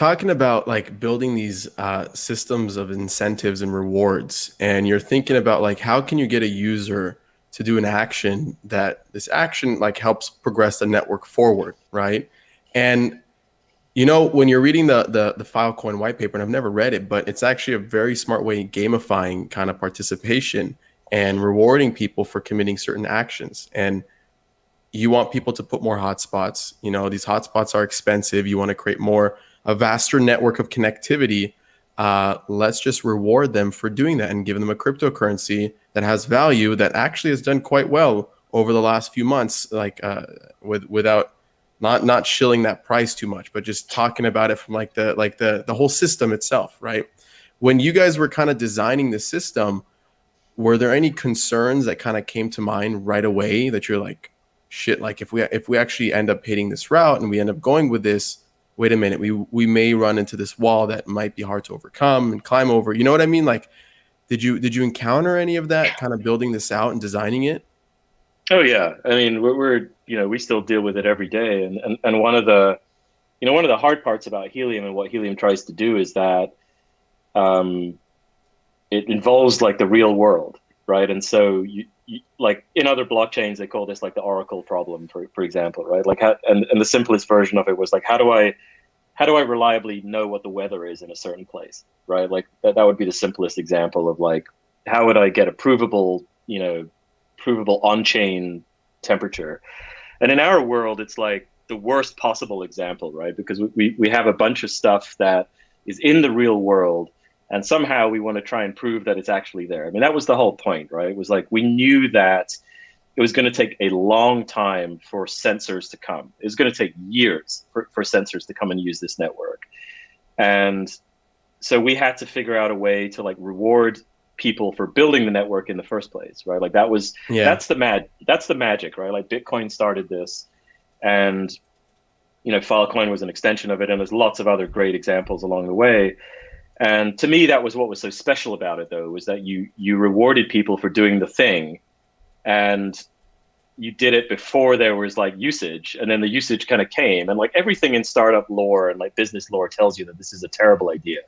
talking about like building these systems of incentives and rewards, and you're thinking about like how can you get a user to do an action that this action like helps progress the network forward, right? And when you're reading the Filecoin white paper, and I've never read it, but it's actually a very smart way of gamifying kind of participation and rewarding people for committing certain actions. And you want people to put more hotspots. These hotspots are expensive. You want to create a vaster network of connectivity. Let's just reward them for doing that and give them a cryptocurrency that has value that actually has done quite well over the last few months, like without not shilling that price too much, but just talking about it from the whole system itself, right? When you guys were kind of designing the system, were there any concerns that kind of came to mind right away that you're like, shit, like if we actually end up hitting this route and we end up going with this, wait a minute, we may run into this wall that might be hard to overcome and climb over. You know what I mean? Like, did you encounter any of that kind of building this out and designing it? Oh yeah, I mean we still deal with it every day, and one of the hard parts about Helium and what Helium tries to do is that um, it involves like the real world, right? And so you like in other blockchains they call this like the Oracle problem, for example, right? Like and the simplest version of it was like how do I reliably know what the weather is in a certain place, right? Like that would be the simplest example of like how would I get a provable on-chain temperature. And in our world, it's like the worst possible example, right? Because we have a bunch of stuff that is in the real world, and somehow we want to try and prove that it's actually there. I mean, that was the whole point, right? It was like we knew that it was going to take a long time for sensors to come. It was going to take years for sensors to come and use this network. And so we had to figure out a way to like reward people for building the network in the first place, right? Like Yeah. that's the magic, right? Like Bitcoin started this, and Filecoin was an extension of it, and there's lots of other great examples along the way. And to me, that was what was so special about it, though, was that you rewarded people for doing the thing, and you did it before there was like usage, and then the usage kind of came, and like everything in startup lore and like business lore tells you that this is a terrible idea,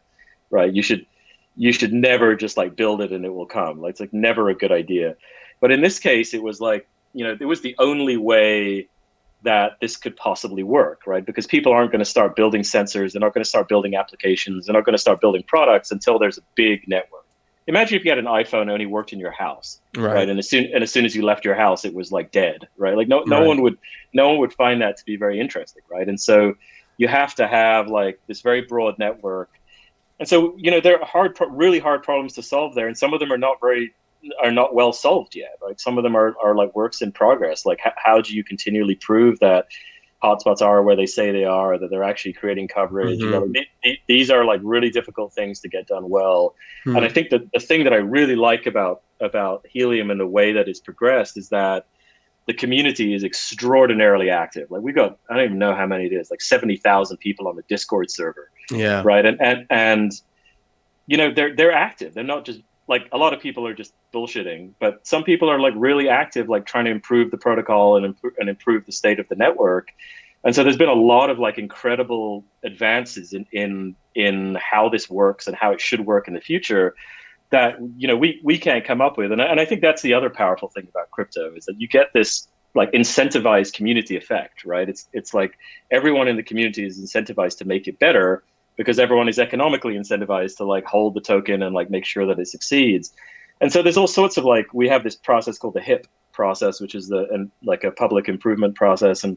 right? You should never just like build it and it will come. Like it's like never a good idea. But in this case, it was like, it was the only way that this could possibly work, right? Because people aren't going to start building sensors, they're not going to start building applications, they're not going to start building products until there's a big network. Imagine if you had an iPhone and only worked in your house, right? Right. And as soon as you left your house, it was like dead, right? Like no Right. one would find that to be very interesting, right? And so you have to have like this very broad network. And so, there are really hard problems to solve there, and some of them are not well solved yet. Like some of them are like works in progress. Like how do you continually prove that hotspots are where they say they are, that they're actually creating coverage? Mm-hmm. These are like really difficult things to get done well. And I think that the thing that I really like about Helium and the way that it's progressed is that the community is extraordinarily active. Like I don't even know how many it is, like 70,000 people on the Discord server, Yeah. right? And they're active. They're not just like a lot of people are just bullshitting, but some people are like really active, like trying to improve the protocol and improve the state of the network. And so there's been a lot of like incredible advances in how this works and how it should work in the future that we can't come up with. And I think that's the other powerful thing about crypto is that you get this like incentivized community effect, right? It's like everyone in the community is incentivized to make it better because everyone is economically incentivized to like hold the token and like make sure that it succeeds. And so there's all sorts of like we have this process called the HIP process, which is like a public improvement process, and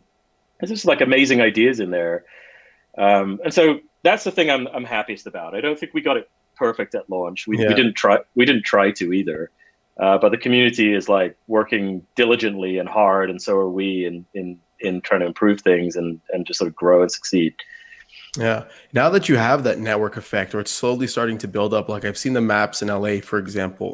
there's just like amazing ideas in there. And so that's the thing I'm happiest about. I don't think we got it perfect at launch. We Yeah. didn't try to either. But the community is like working diligently and hard, and so are we in trying to improve things and just sort of grow and succeed. Yeah. Now that you have that network effect, or it's slowly starting to build up, like I've seen the maps in LA, for example,